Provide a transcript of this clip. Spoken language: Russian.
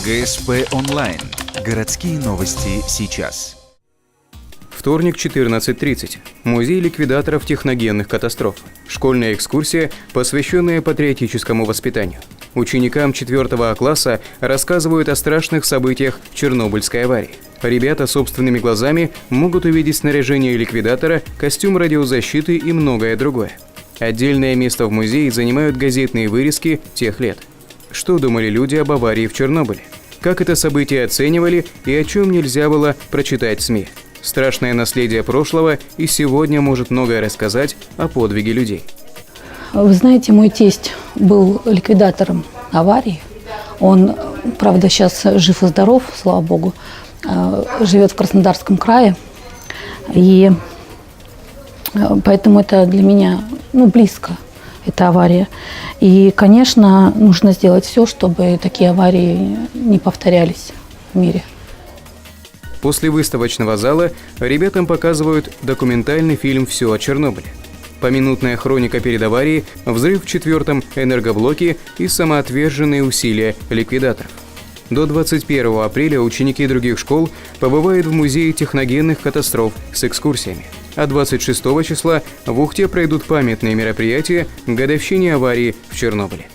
ГСП онлайн. Городские новости сейчас. Вторник, 14:30. Музей ликвидаторов техногенных катастроф. Школьная экскурсия, посвященная патриотическому воспитанию. Ученикам 4 класса рассказывают о страшных событиях Чернобыльской аварии. Ребята собственными глазами могут увидеть снаряжение ликвидатора, костюм радиозащиты и многое другое. Отдельное место в музее занимают газетные вырезки тех лет. Что думали люди об аварии в Чернобыле? Как это событие оценивали и о чем нельзя было прочитать в СМИ? Страшное наследие прошлого и сегодня может многое рассказать о подвиге людей. Вы знаете, мой тесть был ликвидатором аварии. Он, правда, сейчас жив и здоров, слава богу, живет в Краснодарском крае. И поэтому это для меня близко, эта авария. И, конечно, нужно сделать все, чтобы такие аварии не повторялись в мире. После выставочного зала ребятам показывают документальный фильм «Все о Чернобыле». Поминутная хроника перед аварией, взрыв в 4-м энергоблоке и самоотверженные усилия ликвидаторов. До 21 апреля ученики других школ побывают в музее техногенных катастроф с экскурсиями. А 26 числа в Ухте пройдут памятные мероприятия к годовщине аварии в Чернобыле.